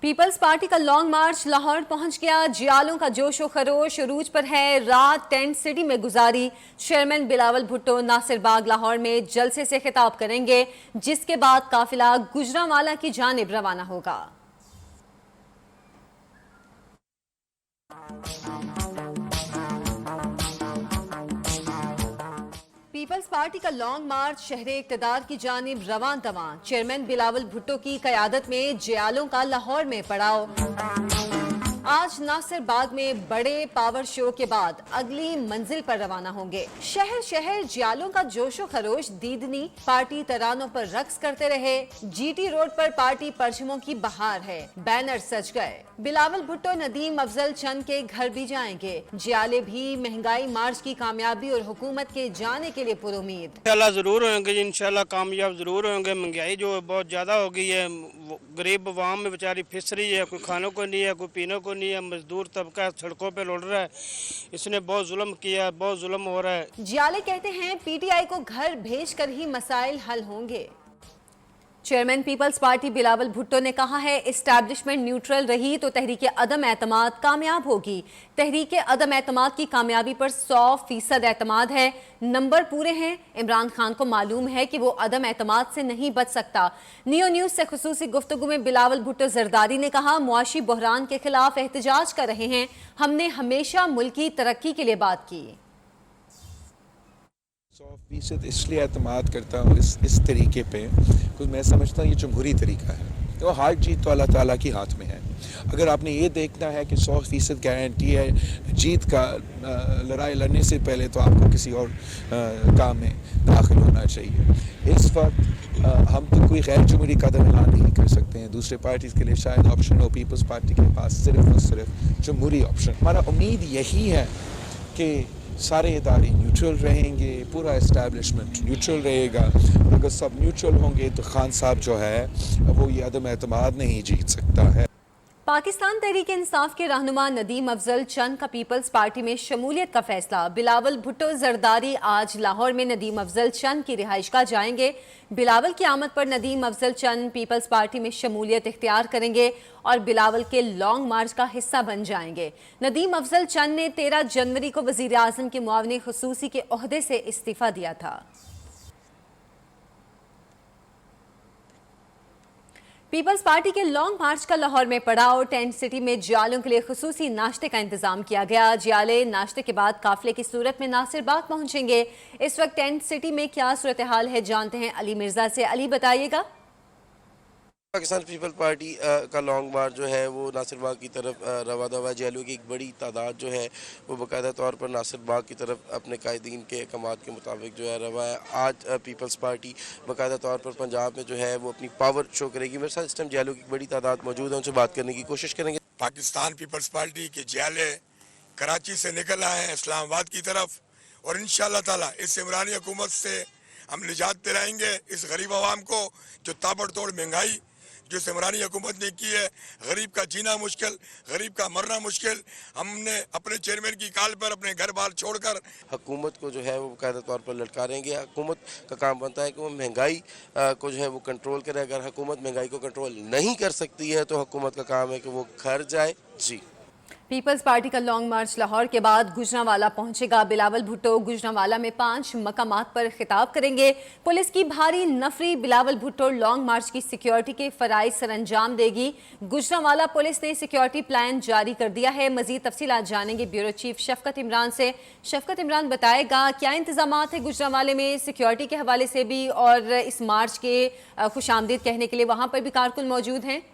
Peoples party का long मार्च लाहौर पहुंच गया। जियालों का जोशो खरोश उरूज पर है। रात टेंट सिटी में गुजारी। चेयरमैन बिलावल भुट्टो नासिर बाग लाहौर में जलसे से खिताब करेंगे, जिसके बाद काफिला गुजरांवाला की जानिब रवाना होगा। पीपल्स पार्टी का लॉन्ग मार्च शहरे इक्तदार की जानिब रवां दवां। चेयरमैन बिलावल भुट्टो की क़यादत में जियालों का लाहौर में पड़ाव। आज नासिर बाग में बड़े पावर शो के बाद अगली मंजिल पर रवाना होंगे। शहर शहर जियालों का जोशो खरोश दीदनी। पार्टी तरानों पर रक्स करते रहे। जीटी रोड पर पार्टी परचमों की बहार है। बैनर सज गए। बिलावल भुट्टो नदीम अफजल चंद के घर भी जाएंगे। जियाले भी महंगाई मार्च की कामयाबी और हुकूमत के जाने के लिए पुरुमीद। इंशाल्लाह ज़रूर होंगे, इंशाल्लाह कामयाब ज़रूर होंगे। महंगाई जो बहुत ज़्यादा हो गई है, गरीब अवाम में बेचारी फिस रही है। कोई खानों को नहीं है, कोई पीने को नहीं है। मजदूर तबका सड़कों पे लौट रहा है। इसने बहुत जुल्म किया, बहुत जुल्म हो रहा है। जियाले कहते हैं पीटीआई को घर भेजकर ही मसाइल हल होंगे। चेयरमैन पीपल्स पार्टी बिलावल भुट्टो ने कहा है, एस्टैब्लिशमेंट न्यूट्रल रही तो तहरीके अदम एतमाद कामयाब होगी। तहरीके अदम एतमाद की कामयाबी पर 100% एतमाद है। नंबर पूरे हैं। इमरान खान को मालूम है कि वो अदम एतमाद से नहीं बच सकता। नियो न्यूज से खुसूसी गुफ्तगू में बिलावल भुट्टो जरदारी ने कहा, मुआशी बहरान के खिलाफ एहतजाज कर रहे हैं। हमने हमेशा मुल्क की तरक्की के लिए बात की। 100% इसलिए एतमाद करता हूँ इस तरीके पे, क्योंकि मैं समझता हूँ ये जमहूरी तरीका है। तो हार जीत तो अल्लाह ताला की हाथ में है। अगर आपने ये देखना है कि 100% गारंटी है जीत का, लड़ाई लड़ने से पहले तो आपको किसी और काम में दाखिल होना चाहिए। इस वक्त हम तो कोई गैर जमहूरी कदम ऐलान नहीं कर सकते हैं। दूसरे पार्टीज़ के लिए शायद ऑप्शन हो, पीपल्स पार्टी के पास सिर्फ और सिर्फ जमहूरी ऑप्शन। हमारा उम्मीद यही है कि सारे इदारे न्यूट्रल रहेंगे, पूरा इस्टेब्लिशमेंट न्यूट्रल रहेगा। अगर सब न्यूट्रल होंगे तो खान साहब जो है वो ये अदम एतमाद नहीं जीत सकता है। पाकिस्तान तहरीक इंसाफ के रहनुमा नदीम अफजल चंद का पीपल्स पार्टी में शमूलियत का फैसला। बिलावल भुट्टो जरदारी आज लाहौर में नदीम अफजल चंद की रिहाइशगाह जाएंगे। बिलावल की आमद पर नदीम अफजल चंद पीपल्स पार्टी में शमूलियत इख्तियार करेंगे और बिलावल के लॉन्ग मार्च का हिस्सा बन जाएंगे। नदीम अफजल चंद ने 13 जनवरी को वजीर आजम के मुआवने खुसूसी के ओहदे से इस्तीफा दिया था। पीपल्स पार्टी के लॉन्ग मार्च का लाहौर में पड़ाव। टेंट सिटी में जियालों के लिए खुसूसी नाश्ते का इंतजाम किया गया। जियाले नाश्ते के बाद काफिले की सूरत में नासिर बाग पहुंचेंगे। इस वक्त टेंट सिटी में क्या सूरत हाल है, जानते हैं अली मिर्जा से। अली बताइएगा। पाकिस्तान पीपल पार्टी का लॉन्ग मार्च जो है वो नासिर बाग की तरफ रवा दवा। जियालों की एक बड़ी तादाद जो है वो बाकायदा तौर पर नासिर बाग की तरफ अपने कायदीन के अहकामात के मुताबिक जो है रवा है। आज पीपल्स पार्टी बाकायदा तौर पर पंजाब में जो है वो अपनी पावर शो करेगी। मेरे साथ इस टाइम जियालों की एक बड़ी तादाद मौजूद है, उनसे बात करने की कोशिश करेंगे। पाकिस्तान पीपल्स पार्टी के जियाले कराची से निकल आए हैं इस्लामाबाद की तरफ, और इंशाअल्लाह ताला इस इमरानी हुकूमत से हम निजात दिलाएंगे इस गरीब आवाम को जो ताबड़तोड़ महंगाई जो इमरानी हुकूमत ने की है। गरीब का जीना मुश्किल, गरीब का मरना मुश्किल। हमने अपने चेयरमैन की कॉल पर अपने घर बार छोड़कर हुकूमत को जो है वो बाकायदा तौर पर ललकारेंगे। हुकूमत का काम बनता है कि वो महंगाई को जो है वो कंट्रोल करे। अगर हुकूमत महंगाई को कंट्रोल नहीं कर सकती है तो हुकूमत का काम है कि वो घर जाए। जी, पीपल्स पार्टी का लॉन्ग मार्च लाहौर के बाद गुजरांवाला पहुंचेगा। बिलावल भुट्टो गुजरांवाला में 5 मकामात पर खिताब करेंगे। पुलिस की भारी नफरी बिलावल भुट्टो लॉन्ग मार्च की सिक्योरिटी के फराइज सरंजाम देगी। गुजरांवाला पुलिस ने सिक्योरिटी प्लान जारी कर दिया है। मजीद तफसीलात जानेंगे ब्यूरो चीफ शफकत इमरान से। शफकत इमरान बताएगा क्या इंतजामात है गुजरांवाले में सिक्योरिटी के हवाले से भी, और इस मार्च के खुशामदीद कहने के लिए वहां पर भी कारकुन मौजूद हैं।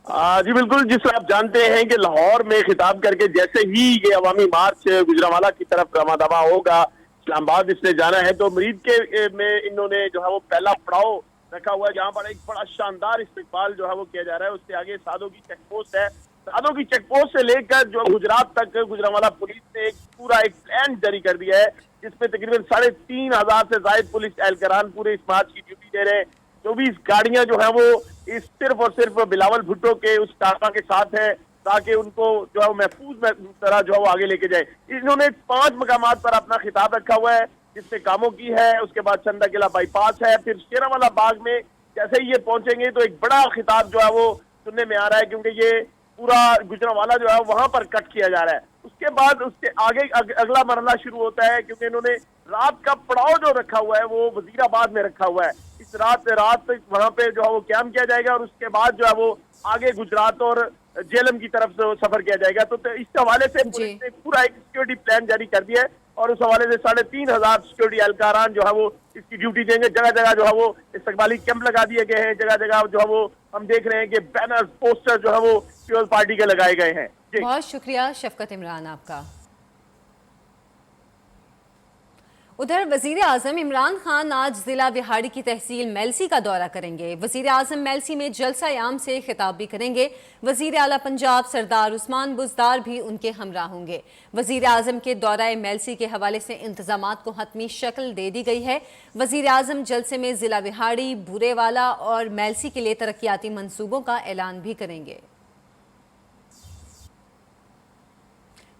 जी बिल्कुल, जिस आप जानते हैं कि लाहौर में खिताब करके जैसे ही ये अवामी मार्च गुजरांवाला की तरफ रवा दवा होगा, इस्लामाबाद इसने जाना है, तो मरीद के में इन्होंने जो है वो पहला पड़ाव रखा हुआ है, जहाँ पर एक बड़ा शानदार इस्तेकबाल जो है वो किया जा रहा है। उससे आगे सादों की चेक पोस्ट है। सादों की चेक पोस्ट से लेकर जो गुजरात तक गुजरांवाला पुलिस ने एक प्लान जारी कर दिया है, जिसमें तकरीबन 3500 से ज्यादा पुलिस एहलकारान पूरे इस मार्च की ड्यूटी दे रहे हैं। 24 गाड़ियां जो है वो इस सिर्फ और सिर्फ बिलावल भुट्टो के उस टापा के साथ है, ताकि उनको जो है वो महफूज तरह जो है वो आगे लेके जाए। इन्होंने 5 मकामात पर अपना खिताब रखा हुआ है, जिसमें कामों की है, उसके बाद चंदा किला बाईपास है, फिर शेरावाला बाग में जैसे ही ये पहुंचेंगे तो एक बड़ा खिताब जो है वो सुनने में आ रहा है, क्योंकि ये पूरा गुजरांवाला जो है वहां पर कट किया जा रहा है। उसके बाद उसके आगे अगला मरहला शुरू होता है, क्योंकि इन्होंने रात का पड़ाव जो रखा हुआ है वो वजीराबाद में रखा हुआ है। इस रात वहां पे जो है वो क्याम किया जाएगा और उसके बाद जो है वो आगे गुजरात और जेलम की तरफ से सफर किया जाएगा। तो इस हवाले से पुलिस ने पूरा एक सिक्योरिटी प्लान जारी कर दिया है और उस हवाले से 3,500 सिक्योरिटी एहलकारान जो है वो इसकी ड्यूटी देंगे। जगह जगह जो है वो इस्तकबाली कैंप लगा दिए गए हैं, जगह जगह जो है वो हम देख रहे हैं कि बैनर पोस्टर जो है वो पीपल्स पार्टी के लगाए गए हैं। बहुत शुक्रिया शफकत इमरान आपका। उधर वजीर आजम इमरान खान आज जिला विहाड़ी की तहसील मेलसी का दौरा करेंगे। वजीर आजम मेलसी में जलसा-ए-आम से खिताब भी करेंगे। वजीर आला पंजाब सरदार उस्मान बुज़दार भी उनके हमरा होंगे। वजीर आजम के दौरा मेलसी के हवाले से इंतजामात को हतमी शक्ल दे दी गई है। वजीर आजम जलसे में जिला विहाड़ी, बुरेवाला और मेलसी के लिए तरक्याती मंसूबों का ऐलान भी करेंगे।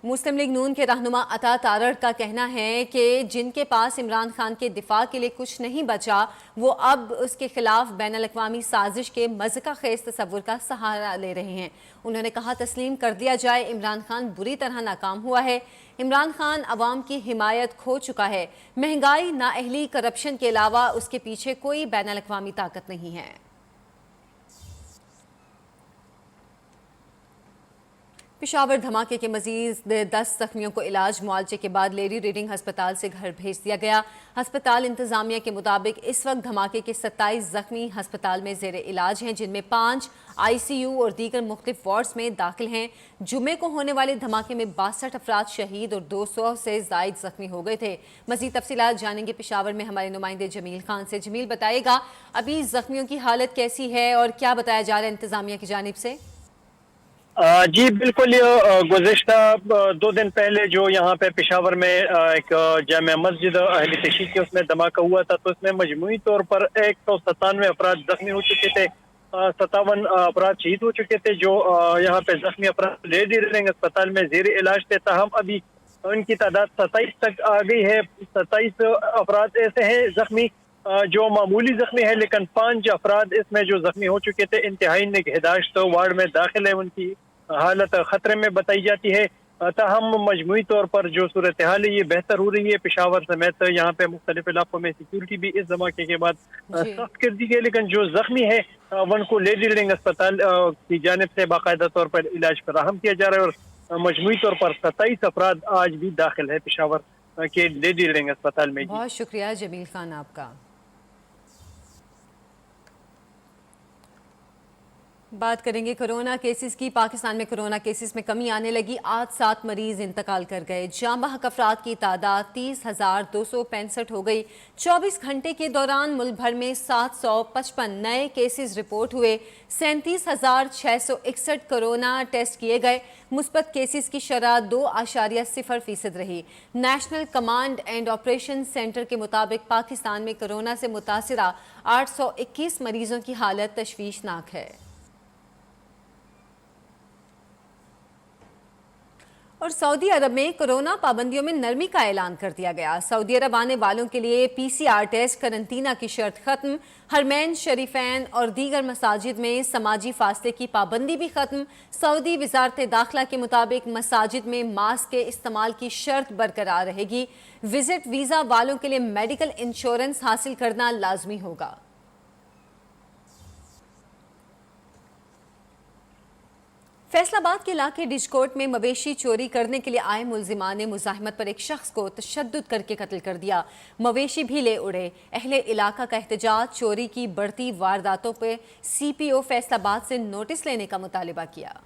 मुस्लिम लीग नून के रहनुमा अता तारड़ का कहना है कि जिनके पास इमरान खान के दिफा के लिए कुछ नहीं बचा, वो अब उसके खिलाफ बैनुल-अक़वामी साजिश के मज़का खेज तसव्वुर का सहारा ले रहे हैं। उन्होंने कहा, तस्लीम कर दिया जाए, इमरान खान बुरी तरह नाकाम हुआ है। इमरान खान अवाम की हिमायत खो चुका है। महंगाई, नाअहली, करप्शन के अलावा उसके पीछे कोई बैनुल-अक़वामी ताकत नहीं है। पेशावर धमाके के मजीद 10 जख्मियों को इलाज मुआवजे के बाद लेडी रीडिंग हस्पताल से घर भेज दिया गया। हस्पताल इंतजामिया के मुताबिक इस वक्त धमाके के 27 जख्मी हस्पताल में जेर इलाज हैं, जिनमें 5 ICU और दीगर मुख्तलिफ वार्ड्स में दाखिल हैं। जुमे को होने वाले धमाके में 62 अफराद शहीद और 200 से जायद जख्मी हो गए थे। मजीद तफसीलात जानेंगे पेशावर में हमारे नुमाइंदे जमील खान से। जमील, बताइएगा अभी जख्मियों की हालत कैसी है और क्या बताया जा रहा है इंतजामिया की जानिब से? जी बिल्कुल, गुज़िश्ता 2 दिन पहले जो यहाँ पे पेशावर में एक जामिया मस्जिद अहले तशय्युद के उसमें धमाका हुआ था, तो उसमें मजमूई तौर पर 197 अफराद जख्मी हो चुके थे, 57 अफराद शहीद हो चुके थे। जो यहाँ पे जख्मी अफराद लेडी रीडिंग अस्पताल में जेर इलाज थे, ताहम अभी उनकी तादाद 27 तक आ गई है। 27 अफराद ऐसे हैं जख्मी जो मामूली जख्मी है, लेकिन 5 अफराद इसमें जो जख्मी हो चुके थे इंतहाई निगहदाश्त वार्ड में दाखिल है, उनकी हालत खतरे में बताई जाती है। ताहम मजमूई तौर पर जो सूरत हाल है ये बेहतर हो रही है। पेशावर समेत यहाँ पे मुख्तलिफ इलाकों में सिक्योरिटी भी इस धमाके के बाद सख्त कर दी गई, लेकिन जो जख्मी है उनको लेडी रीडिंग अस्पताल की जानिब से बाकायदा तौर पर इलाज फराहम किया जा रहा है और मजमूई तौर पर 27 अफराद आज भी दाखिल है पेशावर के लेडी रीडिंग अस्पताल में। बहुत शुक्रिया जमील खान आपका। बात करेंगे कोरोना केसेस की। पाकिस्तान में कोरोना केसेस में कमी आने लगी। आज 7 मरीज इंतकाल कर गए। जाँ बहक अफराद की तादाद 30,265 हो गई। 24 घंटे के दौरान मुल्क भर में 755 नए केसेस रिपोर्ट हुए। 37,661 कोरोना टेस्ट किए गए। मुस्बत केसेस की शरह 2.0% रही। National command and operation centre के मुताबिक पाकिस्तान में कोरोना से मुतासिरा 821 मरीजों की हालत तशवीशनाक है। और सऊदी अरब में कोरोना पाबंदियों में नरमी का ऐलान कर दिया गया। सऊदी अरब आने वालों के लिए PCR टेस्ट, करंतना की शर्त खत्म। हरमैन शरीफैन और दीगर मसाजिद में समाजी फासले की पाबंदी भी खत्म। सऊदी वजारत दाखिला के मुताबिक मसाजिद में मास्क के इस्तेमाल की शर्त बरकरार रहेगी। विजिट वीज़ा वालों के लिए मेडिकल इंश्योरेंस हासिल करना लाजमी होगा। फैसलाबाद के इलाके डिजकोट में मवेशी चोरी करने के लिए आए मुलजिमान ने मुजाहिमत पर एक शख्स को तशद्दुद करके कत्ल कर दिया। मवेशी भी ले उड़े। अहले इलाका का एहतजाज चोरी की बढ़ती वारदातों पर CPO फैसलाबाद से नोटिस लेने का मुतालिबा किया।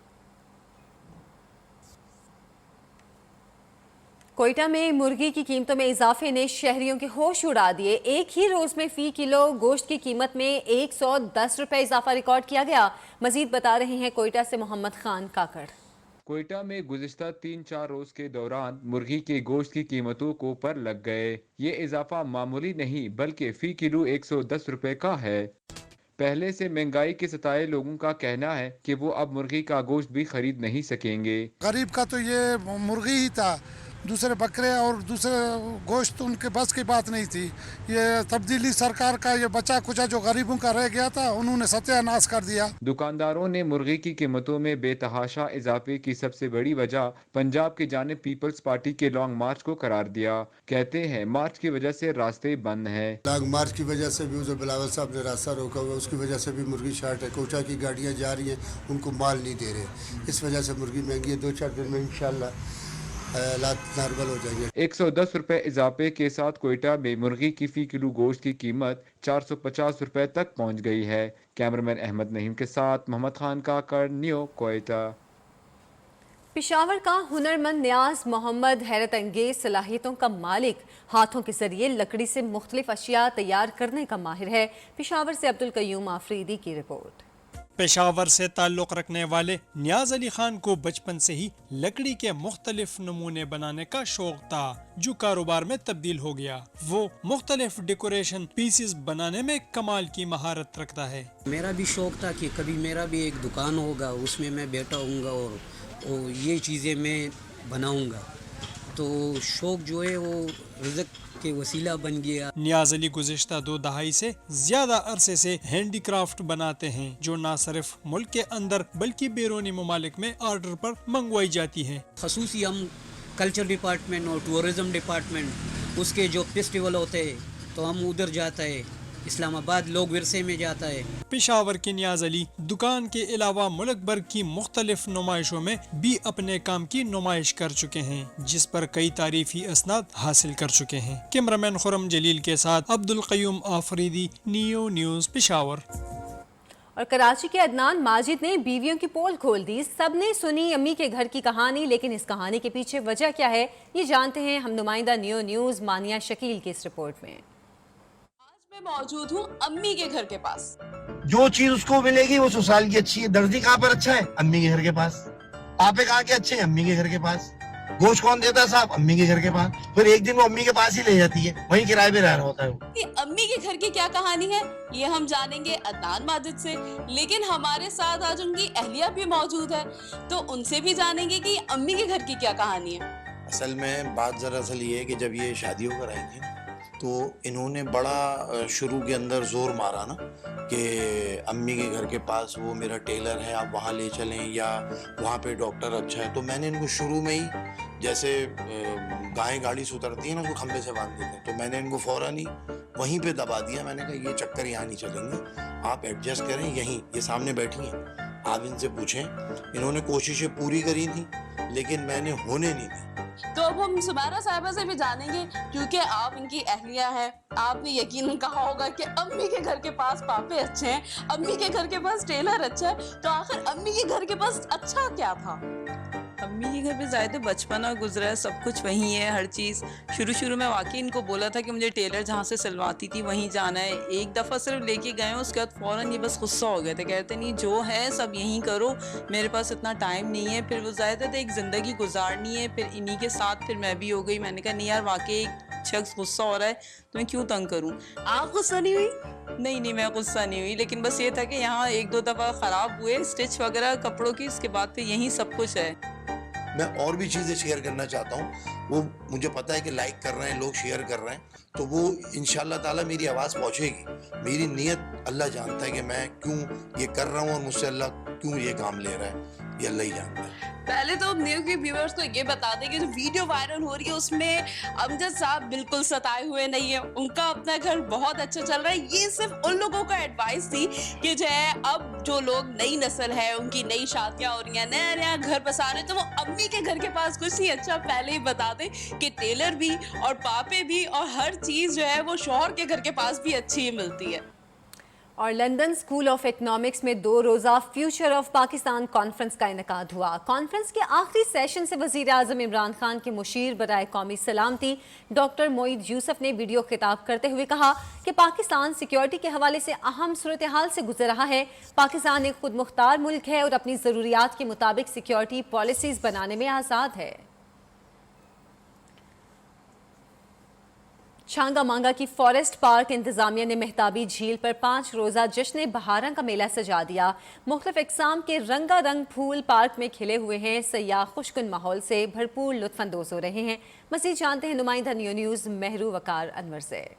कोयटा में मुर्गी की कीमतों में इजाफे ने शहरियों के होश उड़ा दिए। एक ही रोज में फी किलो गोश्त की कीमत में 110 रुपए इजाफा रिकॉर्ड किया गया। मजीद बता रहे हैं कोयटा से मोहम्मद खान काकड़। कोयटा में गुज़िश्ता 3-4 रोज के दौरान मुर्गी के गोश्त की कीमतों को पर लग गए। ये इजाफा मामूली नहीं बल्कि फी किलो 110 रुपए का है। पहले से महंगाई के सताए लोगों का कहना है कि वो अब मुर्गी का गोश्त भी खरीद नहीं सकेंगे। गरीब का तो ये मुर्गी ही था, दूसरे बकरे और दूसरे गोश्त उनके बस की बात नहीं थी। ये तब्दीली सरकार का ये बचा कुचा जो गरीबों का रह गया था उन्होंने सत्यानाश कर दिया। दुकानदारों ने मुर्गी की कीमतों में बेतहाशा इजाफे की सबसे बड़ी वजह पंजाब की जानिब पीपल्स पार्टी के लॉन्ग मार्च को करार दिया। कहते हैं मार्च की वजह से रास्ते बंद हैं। लॉन्ग मार्च की वजह से भी जो बिलावल साहब ने रास्ता रोका हुआ उसकी वजह से भी मुर्गी शार्ट है। कोटा की गाड़ियाँ जा रही हैं, उनको माल नहीं दे रहे, इस वजह से मुर्गी महंगी है। 2-4 दिन में इंशाल्लाह हालात नॉर्मल हो जाएंगे। 110 रुपए इजाफे के साथ कोयटा में मुर्गी की फी किलो गोश्त की कीमत 450 रुपए तक पहुंच गई है। कैमरामैन अहमद नहीम के साथ मोहम्मद खान काकड़, न्यू कोयटा। पेशावर का हुनरमंद न्याज मोहम्मद हैरत अंगेज सलाहियतों का मालिक, हाथों के जरिए लकड़ी से मुख्तलिफ अशिया तैयार करने का माहिर है। पेशावर से अब्दुल कयूम आफरीदी की रिपोर्ट। पेशावर से ताल्लुक़ रखने वाले नियाज अली खान को बचपन से ही लकड़ी के मुख्तलिफ नमूने बनाने का शौक था, जो कारोबार में तब्दील हो गया। वो मुख्तलिफ डेकोरेशन पीसेस बनाने में कमाल की महारत रखता है। मेरा भी शौक था कि कभी मेरा भी एक दुकान होगा, उसमें मैं बैठा हूँगा और ये चीज़ें मैं बनाऊँगा। तो शौक जो है वो रिज़्क़ के वसीला बन गया। नियाज अली गुज़िश्ता 2 दहाई से ज्यादा अरसे से हैंडीक्राफ्ट बनाते हैं, जो न सिर्फ मुल्क के अंदर बल्कि बैरूनी ममालिक में ऑर्डर पर मंगवाई जाती है। ख़ुसूसी हम कल्चर डिपार्टमेंट और टूरिज़म डिपार्टमेंट उसके जो फेस्टिवल होते हैं तो हम उधर जाता है, इस्लामाबाद लोग विरसे में जाता है। पेशावर के नियाज अली दुकान के अलावा मुल्क भर की मुख्तलिफ नुमाइशों में भी अपने काम की नुमाइश कर चुके हैं, जिस पर कई तारीफी असनाद हासिल कर चुके हैं। कैमरामैन खुरम जलील के साथ अब्दुल कयूम आफरीदी, नियो न्यूज़ पेशावर। और कराची के अदनान माजिद ने बीवियों की पोल खोल दी। सबने सुनी अम्मी के घर की कहानी, लेकिन इस कहानी के पीछे वजह क्या है, ये जानते हैं हम नुमाइंदा नियो न्यूज़ मानिया शकील की इस रिपोर्ट में। मैं मौजूद हूँ अम्मी के घर के पास। जो चीज उसको मिलेगी वो ससुराल की अच्छी है। दर्जी कहाँ पर अच्छा है? अम्मी के घर के पास। आपे कहाँ के अच्छे हैं? अम्मी के घर के पास। गोश्त कौन देता है साहब? अम्मी के घर के पास। फिर एक दिन वो अम्मी के पास ही ले जाती है, वहीं किराए पे रह रहा होता है वो। ये अम्मी के घर की क्या कहानी है ये हम जानेंगे अदनान माजिद से, लेकिन हमारे साथ आज उनकी अहलिया भी मौजूद है, तो उनसे भी जानेंगे कि अम्मी के घर की क्या कहानी है। असल में बात दरअसल ये है कि जब ये शादी होकर आई थी तो इन्होंने बड़ा शुरू के अंदर जोर मारा ना कि अम्मी के घर के पास वो मेरा टेलर है, आप वहाँ ले चलें या वहाँ पे डॉक्टर अच्छा है। तो मैंने इनको शुरू में ही जैसे गाय गाड़ी से उतरती है ना उसको खंबे से बांध देते हैं, तो मैंने इनको फ़ौरन ही वहीं पे दबा दिया। मैंने कहा ये चक्कर यहाँ नहीं चलेंगे, आप एडजस्ट करें, यहीं ये सामने बैठी हैं, आप इनसे पूछें। इन्होंने कोशिशें पूरी करी थी लेकिन मैंने होने नहीं दी। तो अब हम सुमारा साहिबा से भी जानेंगे, क्योंकि आप इनकी अहलिया हैं। आपने यकीनन कहा होगा कि अम्मी के घर के पास पापे अच्छे हैं, अम्मी के घर के पास टेलर अच्छा है, तो आखिर अम्मी के घर के पास अच्छा क्या था? अम्मी के घर पे ज़्यादा बचपना गुजरा है, सब कुछ वहीं है, हर चीज़। शुरू में वाकई इनको बोला था कि मुझे टेलर जहाँ से सिलवाती थी वहीं जाना है। एक दफ़ा सिर्फ लेके गए, उसके बाद फ़ौरन ये बस गुस्सा हो गए थे, कहते नहीं जो है सब यहीं करो, मेरे पास इतना टाइम नहीं है। फिर वो ज़्यादा एक ज़िंदगी गुजारनी है, फिर इन्हीं के साथ फिर मैं भी हो गई। मैंने कहा नहीं यार वाकई एक शख्स गुस्सा हो रहा है तो मैं क्यों तंग करूँ। आप गुस्सा नहीं हुई? नहीं मैं गुस्सा नहीं हुई, लेकिन बस ये था कि यहाँ 1-2 दफ़ा ख़राब हुए स्टिच वगैरह कपड़ों की, इसके बाद फिर यहीं सब कुछ है। मैं और भी चीज़ें शेयर करना चाहता हूँ, वो मुझे पता है कि लाइक कर रहे हैं लोग, शेयर कर रहे हैं, तो वो इंशाल्लाह ताला मेरी आवाज़ पहुँचेगी। मेरी नीयत अल्लाह जानता है कि मैं क्यों ये कर रहा हूँ और मुझसे अल्लाह क्यों ये काम ले रहा है, ये अल्लाह ही जानता है। पहले तो न्यू के व्यूअर्स को ये बता दें कि जो वीडियो वायरल हो रही है उसमें अमजद साहब बिल्कुल सताए हुए नहीं है, उनका अपना घर बहुत अच्छा चल रहा है। ये सिर्फ उन लोगों को एडवाइस थी कि जो है अब जो लोग नई नस्ल है, उनकी नई शादियां हो रही हैं, नया नया घर बसा रहे, तो वो अम्मी के घर के पास कुछ नहीं अच्छा पहले ही बता दें कि टेलर भी और पापे भी और हर चीज जो है वो शौहर के घर के पास भी अच्छी ही मिलती है। और लंदन स्कूल ऑफ इकनॉमिक्स में 2 रोज़ा फ्यूचर ऑफ पाकिस्तान कॉन्फ्रेंस का इनेकाद हुआ। कॉन्फ्रेंस के आखिरी सेशन से वज़ीर आज़म इमरान खान के मुशीर बराए कौमी सलामती डॉक्टर मोईद यूसुफ ने वीडियो खिताब करते हुए कहा कि पाकिस्तान सिक्योरिटी के हवाले से अहम सूरत हाल से गुजर रहा है। पाकिस्तान एक खुद मुख्तार मुल्क है और अपनी ज़रूरियात के मुताबिक सिक्योरिटी पॉलिसीज़ बनाने में आज़ाद है। छांगा मांगा की फॉरेस्ट पार्क इंतजामिया ने मेहताबी झील पर 5 रोजा जश्न बहारां का मेला सजा दिया। मुख्तलिफ इकसाम के रंगारंग फूल पार्क में खिले हुए हैं। सयाह खुशकुन माहौल से भरपूर लुत्फानंदोज हो रहे हैं। मज़ीद जानते हैं नुमाइंदा न्यू न्यूज़ महरू वकार अनवर से।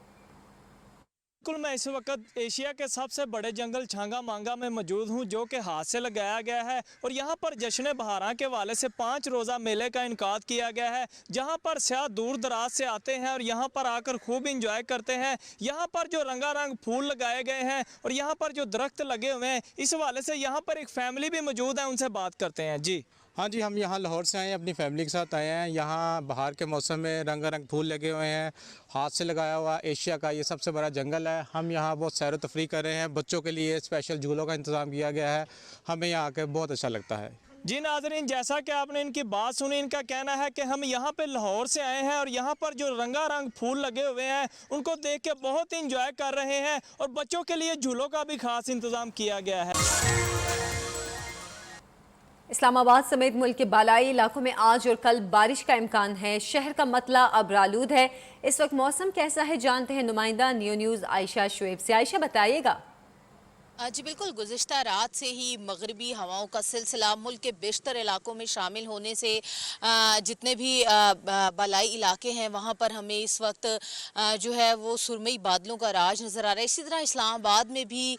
बिल्कुल, मैं इस वक्त एशिया के सबसे बड़े जंगल छांगा मांगा में मौजूद हूं, जो कि हाथ से लगाया गया है और यहां पर जश्न बहारां के वाले से 5 रोज़ा मेले का इनकाद किया गया है, जहां पर सयाह दूर दराज से आते हैं और यहां पर आकर खूब इंजॉय करते हैं। यहां पर जो रंगारंग फूल लगाए गए हैं और यहां पर जो दरख्त लगे हुए हैं, इस हवाले से यहां पर एक फैमिली भी मौजूद है, उनसे बात करते हैं। जी हाँ जी, हम यहाँ लाहौर से आए हैं, अपनी फैमिली के साथ आए हैं। यहाँ बहार के मौसम में रंगारंग फूल लगे हुए हैं, हाथ से लगाया हुआ एशिया का ये सबसे बड़ा जंगल है। हम यहाँ बहुत सैर व तफरी कर रहे हैं। बच्चों के लिए स्पेशल झूलों का इंतज़ाम किया गया है। हमें यहाँ आकर बहुत अच्छा लगता है। जी नाज़रीन, जैसा कि आपने इनकी बात सुनी, इनका कहना है कि हम यहाँ पे लाहौर से आए हैं और यहाँ पर जो रंगारंग फूल लगे हुए हैं उनको देख के बहुत इंजॉय कर रहे हैं और बच्चों के लिए झूलों का भी खास इंतज़ाम किया गया है। इस्लामाबाद समेत मुल्क के बालाई इलाकों में आज और कल बारिश का इम्कान है। शहर का मतला अबरालूद है। इस वक्त मौसम कैसा है जानते हैं नुमाइंदा न्यू न्यूज़ आयशा शुएब से। आयशा बताइएगा। जी बिल्कुल, गुज़िश्ता रात से ही मगरबी हवाओं का सिलसिला मुल्क के बेशतर इलाकों में शामिल होने से जितने भी बालाई इलाके हैं वहाँ पर हमें इस वक्त जो है वो सुरमई बादलों का राज नज़र आ रहा है। इसी तरह इस्लामाबाद में भी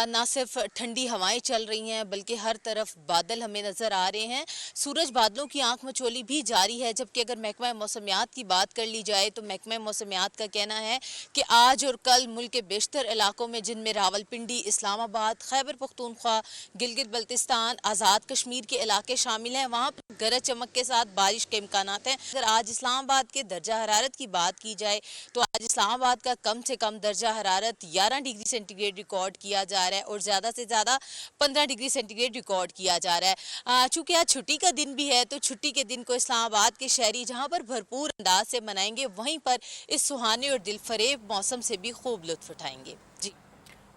ना सिर्फ ठंडी हवाएं चल रही हैं बल्कि हर तरफ बादल हमें नज़र आ रहे हैं। सूरज बादलों की आंख मचोली भी जारी है। जबकि अगर महकमा मौसमियात की बात कर ली जाए तो महकमा मौसमियात का कहना है कि आज और कल मुल्क के बेशतर इलाकों में, जिनमें रावलपिंडी, इस्लामाबाद, खैबर पख्तूनख्वा, गिलगित बल्तिस्तान, आज़ाद कश्मीर के इलाके शामिल हैं, वहाँ पर गरज चमक के साथ बारिश के इम्कानात हैं। अगर आज इस्लामाबाद के दर्जा हरारत की बात की जाए तो आज इस्लामाबाद का कम से कम दर्जा हरारत 11 डिग्री सेंटीग्रेड रिकॉर्ड किया जा रहा है और ज़्यादा से ज़्यादा 15 डिग्री सेंटीग्रेड रिकॉर्ड किया जा रहा है। चूँकि आज छुट्टी का दिन भी है तो छुट्टी के दिन को इस्लामाबाद के शहरी जहाँ पर भरपूर अंदाज से मनाएंगे, वहीं पर इस सुहाने और दिलफरेब मौसम से भी खूब लुत्फ उठाएंगे। जी।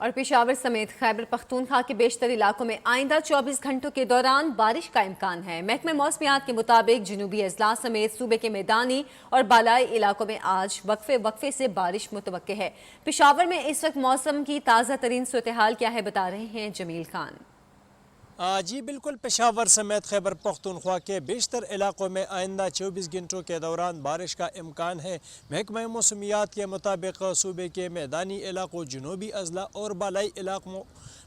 और पेशावर समेत खैबर पख्तूनख्वा के बेशतर इलाकों में आइंदा 24 घंटों के दौरान बारिश का इम्कान है। महकमे मौसमियात के मुताबिक जनूबी अजला समेत सूबे के मैदानी और बालाई इलाकों में आज वक्फे से बारिश मुतवक्के है। पेशावर में इस वक्त मौसम की ताज़ा तरीन सूरत हाल क्या है, बता रहे हैं जमील खान। जी बिल्कुल, पेशावर समेत खैबर पख्तूनख्वा के बेशतर इलाकों में आइंदा 24 घंटों के दौरान बारिश का इम्कान है। महकमा मौसमियात के मुताबिक सूबे के मैदानी इलाकों, जनूबी अजला और बालाई इलाकों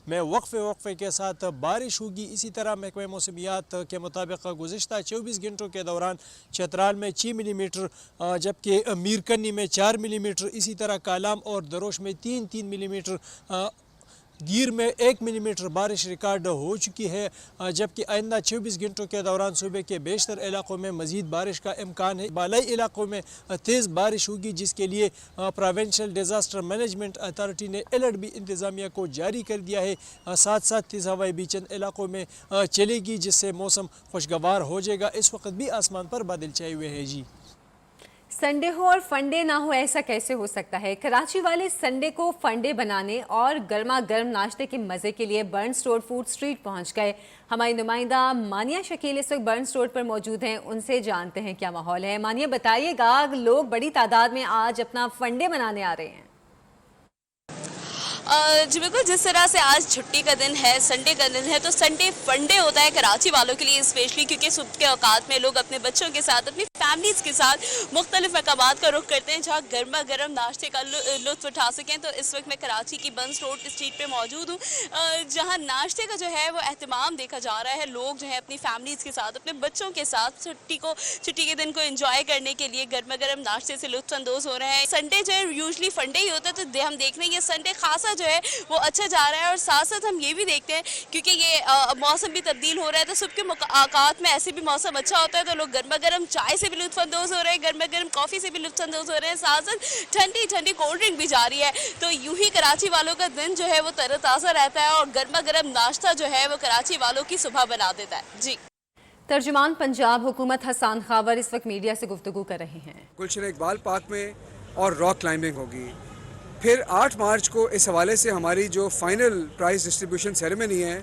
में वक्फे के साथ बारिश होगी। इसी तरह महकमा मौसमियात के मुताबिक गुज़िश्ता 24 घंटों के दौरान चतराल में 6 मिलीमीटर, जबकि मीरकनी में 4 मिलीमीटर, इसी तरह कालाम और दरोश में 3 मिलीमीटर, गिर में 1 मिलीमीटर बारिश रिकॉर्ड हो चुकी है। जबकि आइंदा 24 घंटों के दौरान सूबे के बेशतर इलाकों में मज़ीद बारिश का इम्कान है। बालाई इलाकों में तेज़ बारिश होगी, जिसके लिए प्रोविंशियल डिज़ास्टर मैनेजमेंट अथॉरिटी ने अलर्ट भी इंतज़ामिया को जारी कर दिया है। साथ साथ तेज़ हवाएं भी चंद इलाकों में चलेगी, जिससे मौसम खुशगवार हो जाएगा। इस वक्त भी आसमान पर बादल छाए हुए हैं। जी, संडे हो और फंडे ना हो, ऐसा कैसे हो सकता है। कराची वाले संडे को फंडे बनाने और गर्मा गर्म नाश्ते के मज़े के लिए बर्न्स रोड फूड स्ट्रीट पहुंच गए। हमारी नुमाइंदा मानिया शकील इस वक्त बर्न्स रोड पर मौजूद हैं, उनसे जानते हैं क्या माहौल है। मानिया बताइएगा, लोग बड़ी तादाद में आज अपना फंडे बनाने आ रहे हैं। जी बिल्कुल, जिस तरह से आज छुट्टी का दिन है, संडे का दिन है, तो संडे फंडे होता है कराची वालों के लिए स्पेशली, क्योंकि सुबह के औकात में लोग अपने बच्चों के साथ, अपनी फैमिलीज़ के साथ मुख्तलिफ मकामात का रुख करते हैं जहाँ गर्मा गर्म नाश्ते का लुत्फ उठा सकें। तो इस वक्त मैं कराची की बर्न्स रोड स्ट्रीट पे मौजूद हूँ, जहाँ नाश्ते का जो है वो एहतमाम देखा जा रहा है। लोग जो है अपनी फैमिलीज़ के साथ, अपने बच्चों के साथ छुट्टी के दिन को एंजॉय करने के लिए गर्मा गर्म नाश्ते से लुत्फानंदोज हो रहे हैं। संडे जो है यूजली फंडे ही होता है, तो हम देख रहे हैं ये संडे खासा जो है वो अच्छा जा रहा है। और साथ साथ हम ये भी देखते हैं, क्योंकि ये मौसम भी तब्दील हो रहा है, तो सुबह के औकात में ऐसे भी मौसम अच्छा होता है, तो लोग गर्मा गर्म चाय से भी लुत्फानंदोज हो रहे हैं, गर्मा गर्म कॉफ़ी से भी लुत्फानंदोज हो रहे हैं, साथ साथ ठंडी ठंडी कोल्ड ड्रिंक भी जारी है। तो यूं ही कराची वालों का दिन जो है वो तरोताज़ा रहता है और गर्मा गर्म नाश्ता जो है वो कराची वालों की सुबह बना देता है। जी, तर्जुमान पंजाब हुकूमत हसन खावर इस वक्त मीडिया से गुफ्तगू कर रहे हैं। गुलशन इकबाल पार्क में और रॉक क्लाइंबिंग होगी। फिर 8 मार्च को इस हवाले से हमारी जो फाइनल प्राइज़ डिस्ट्रीब्यूशन सेरेमनी है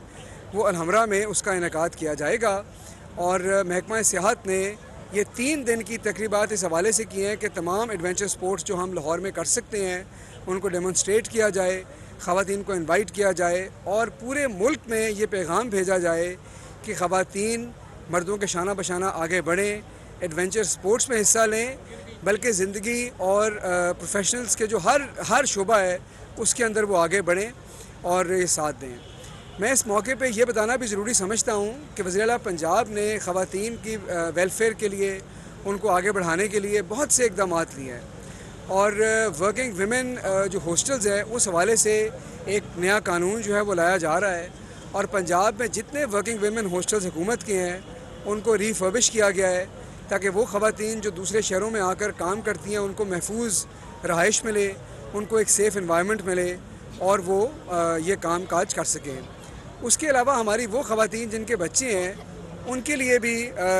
वो अलहमरा में उसका इनेकाद किया जाएगा। और महकमा सियाहत ने یہ 3 دن کی تقریبات اس حوالے سے کی ہیں کہ تمام ایڈونچر سپورٹس جو ہم لاہور میں کر سکتے ہیں ان کو ڈیمونسٹریٹ کیا جائے، خواتین کو انوائٹ کیا جائے اور پورے ملک میں یہ پیغام بھیجا جائے کہ خواتین مردوں کے شانہ بشانہ آگے بڑھیں، ایڈونچر سپورٹس میں حصہ لیں، بلکہ زندگی اور پروفیشنلز کے جو ہر شعبہ ہے اس کے اندر وہ آگے بڑھیں اور یہ ساتھ دیں۔ میں اس موقع پہ یہ بتانا بھی ضروری سمجھتا ہوں کہ وزیر اعلیٰ پنجاب نے خواتین کی ویلفیئر کے لیے، ان کو آگے بڑھانے کے لیے بہت سے اقدامات لیے ہیں، اور ورکنگ ویمن جو ہاسٹلز ہیں اس حوالے سے ایک نیا قانون جو ہے وہ لایا جا رہا ہے، اور پنجاب میں جتنے ورکنگ ویمن ہاسٹلز حکومت کے ہیں ان کو ریفربش کیا گیا ہے تاکہ وہ خواتین جو دوسرے شہروں میں آ کر کام کرتی ہیں ان کو محفوظ رہائش ملے، ان کو ایک سیف انوائرمنٹ ملے اور وہ یہ کام کاج کر سکیں۔ اس کے علاوہ ہماری وہ خواتین جن کے بچے ہیں ان کے لیے بھی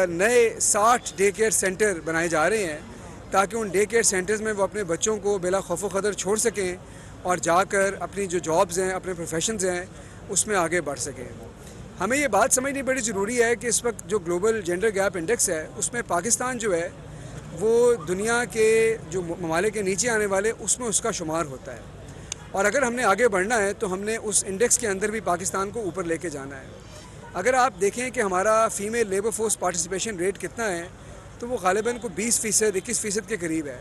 نئے 60 ڈے کیئر سینٹر بنائے جا رہے ہیں تاکہ ان ڈے کیئر سینٹرز میں وہ اپنے بچوں کو بلا خوف و خطر چھوڑ سکیں اور جا کر اپنی جو جابز ہیں، اپنے پروفیشنز ہیں اس میں آگے بڑھ سکیں۔ ہمیں یہ بات سمجھنی بڑی ضروری ہے کہ اس وقت جو گلوبل جینڈر گیپ انڈیکس ہے اس میں پاکستان جو ہے وہ دنیا کے جو ممالک کے نیچے آنے والے اس میں اس کا شمار ہوتا ہے، اور اگر ہم نے آگے بڑھنا ہے تو ہم نے اس انڈیکس کے اندر بھی پاکستان کو اوپر لے کے جانا ہے۔ اگر آپ دیکھیں کہ ہمارا female labour force participation rate کتنا ہے تو وہ غالباً کو 20%، 21% کے قریب ہے،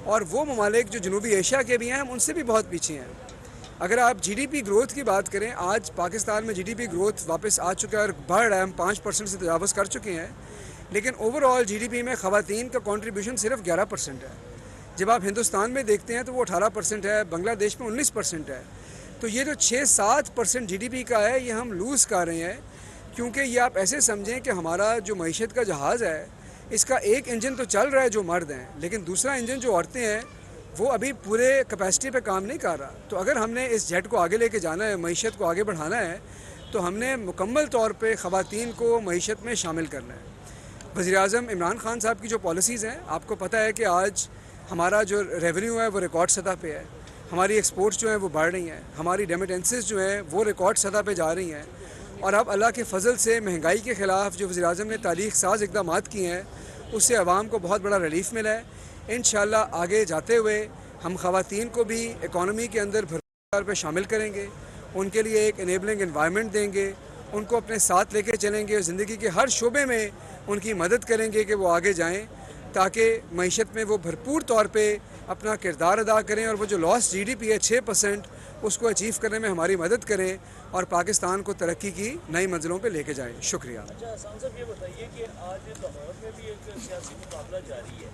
اور وہ ممالک جو جنوبی ایشیا کے بھی ہیں ہم ان سے بھی بہت پیچھے ہیں۔ اگر آپ جی ڈی پی گروتھ کی بات کریں، آج پاکستان میں جی ڈی پی گروتھ واپس آ چکا ہے اور بڑھ رہا ہے، ہم 5% سے تجاوز کر چکے ہیں، لیکن over all G D P میں خواتین کا کنٹریبیوشن صرف 11% ہے۔ جب آپ ہندوستان میں دیکھتے ہیں تو وہ 18% ہے، بنگلہ دیش میں 19% ہے۔ تو یہ جو 6-7% جی ڈی پی کا ہے یہ ہم لوز کر رہے ہیں، کیونکہ یہ آپ ایسے سمجھیں کہ ہمارا جو معیشت کا جہاز ہے اس کا ایک انجن تو چل رہا ہے جو مرد ہیں، لیکن دوسرا انجن جو عورتیں ہیں وہ ابھی پورے کیپیسٹی پہ کام نہیں کر رہا۔ تو اگر ہم نے اس جیٹ کو آگے لے کے جانا ہے، معیشت کو آگے بڑھانا ہے، تو ہم نے مکمل طور پہ خواتین کو معیشت میں شامل کرنا ہے۔ وزیر اعظم عمران خان صاحب کی جو پالیسیز ہیں، آپ کو پتہ ہے کہ آج ہمارا جو ریونیو ہے وہ ریکارڈ سطح پہ ہے، ہماری ایکسپورٹس جو ہیں وہ بڑھ رہی ہیں، ہماری ریمیٹنسز جو ہیں وہ ریکارڈ سطح پہ جا رہی ہیں، اور اب اللہ کے فضل سے مہنگائی کے خلاف جو وزیر اعظم نے تاریخ ساز اقدامات کیے ہیں اس سے عوام کو بہت بڑا ریلیف ملا ہے۔ انشاءاللہ آگے جاتے ہوئے ہم خواتین کو بھی اکانومی کے اندر بھرپور طور پہ شامل کریں گے، ان کے لیے ایک انیبلنگ انوائرمنٹ دیں گے، ان کو اپنے ساتھ لے کے چلیں گے، زندگی کے ہر شعبے میں ان کی مدد کریں گے کہ وہ آگے جائیں، تاکہ معیشت میں وہ بھرپور طور پہ اپنا کردار ادا کریں، اور وہ جو لاس جی ڈی پی ہے 6% اس کو اچیو کرنے میں ہماری مدد کریں اور پاکستان کو ترقی کی نئی منزلوں پہ لے کے جائیں۔ شکریہ۔ اچھا صاحب یہ بتائیے کہ آج لاہور میں بھی ایک سیاسی مقابلہ جاری ہے،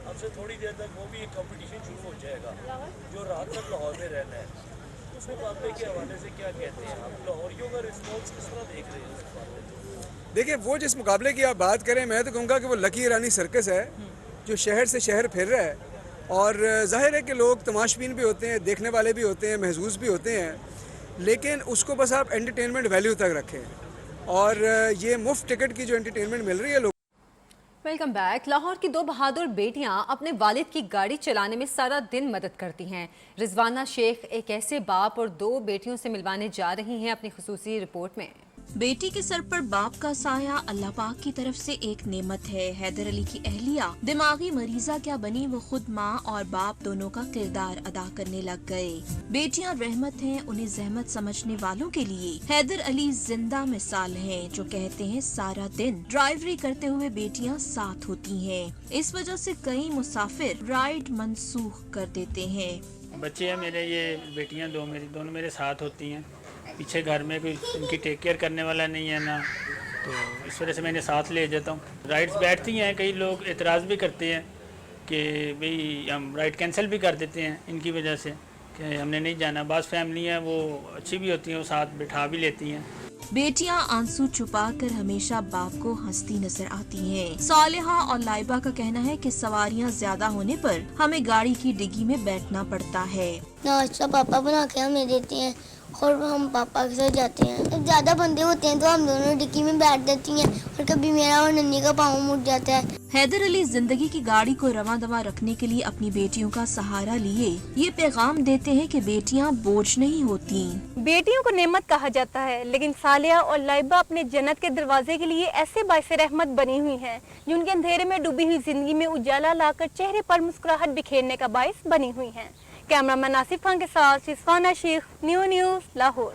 اب سے تھوڑی دیر تک وہ بھی ایک کمپٹیشن شروع ہو جائے گا جو رات تک لاہور میں رہنا ہے، اس مقابلے کے حوالے سے کیا کہتے ہیں آپ لاہوریوں کا رسپانس کس طرح دیکھ رہے ہیں اس مقابلے کو؟ دیکھیں وہ جس مقابلے کی آپ بات کریں میں تو کہوں گا کہ وہ لکی ایرانی سرکس ہے جو شہر سے شہر پھر رہا ہے، اور ظاہر ہے کہ لوگ تماشبین بھی ہوتے ہیں، دیکھنے والے بھی ہوتے ہیں، محظوظ بھی ہوتے ہیں، لیکن اس کو بس آپ انٹرٹینمنٹ ویلیو تک رکھیں، اور یہ مفت ٹکٹ کی جو انٹرٹینمنٹ مل رہی ہے لوگ۔ Welcome back. لاہور کی 2 بہادر بیٹیاں اپنے والد کی گاڑی چلانے میں سارا دن مدد کرتی ہیں۔ رضوانہ شیخ ایک ایسے باپ اور 2 بیٹیوں سے ملوانے جا رہی ہیں اپنی خصوصی رپورٹ میں۔ بیٹی کے سر پر باپ کا سایہ اللہ پاک کی طرف سے ایک نعمت ہے۔ حیدر علی کی اہلیہ دماغی مریضہ کیا بنی، وہ خود ماں اور باپ دونوں کا کردار ادا کرنے لگ گئے۔ بیٹیاں رحمت ہیں، انہیں زحمت سمجھنے والوں کے لیے حیدر علی زندہ مثال ہیں، جو کہتے ہیں سارا دن ڈرائیوری کرتے ہوئے بیٹیاں ساتھ ہوتی ہیں، اس وجہ سے کئی مسافر رائڈ منسوخ کر دیتے ہیں۔ بچے ہیں میرے، یہ بیٹیاں دونوں میرے ساتھ ہوتی ہیں، پیچھے گھر میں کوئی ان کی ٹیک کیئر کرنے والا نہیں ہے نا، تو اس وجہ سے میں انہیں ساتھ لے جاتا ہوں۔ رائڈس بیٹھتی ہیں، کئی لوگ اعتراض بھی کرتے ہیں کہ بھئی ہم رائڈ کینسل بھی کر دیتے ہیں ان کی وجہ سے کہ ہم نے نہیں جانا۔ بعض فیملی ہیں وہ اچھی بھی ہوتی ہیں، وہ ساتھ بٹھا بھی لیتی ہیں۔ بیٹیاں آنسو چھپا کر ہمیشہ باپ کو ہنستی نظر آتی ہیں۔ صالحہ اور لائبہ کا کہنا ہے کہ سواریاں زیادہ ہونے پر ہمیں گاڑی کی ڈگی میں بیٹھنا پڑتا ہے۔ ناشتہ پاپا بنا کے ہمیں دیتے ہیں और हम पापा के साथ जाते हैं। जब ज़्यादा बंदे होते हैं तो हम दोनों डिक्की में बैठ जाती हैं और कभी मेरा और नन्ही का पाँव मुड़ जाता है। हैदर अली जिंदगी की गाड़ी को रवां दवा रखने के लिए अपनी बेटियों का सहारा लिए ये पैगाम देते हैं कि बेटियां बोझ नहीं होती। बेटियों को नेमत कहा जाता है, लेकिन सालिया और लाइबा अपने जन्नत के दरवाजे के लिए ऐसे बाइसे रहमत बनी हुई हैं जो उनके अंधेरे में डूबी हुई जिंदगी में उजाला लाकर चेहरे पर मुस्कुराहट बिखेरने का बाइस बनी हुई हैं। कैमरामैन आसिफ खान के साथ शिफाना शेख, न्यू न्यूज़ लाहौर।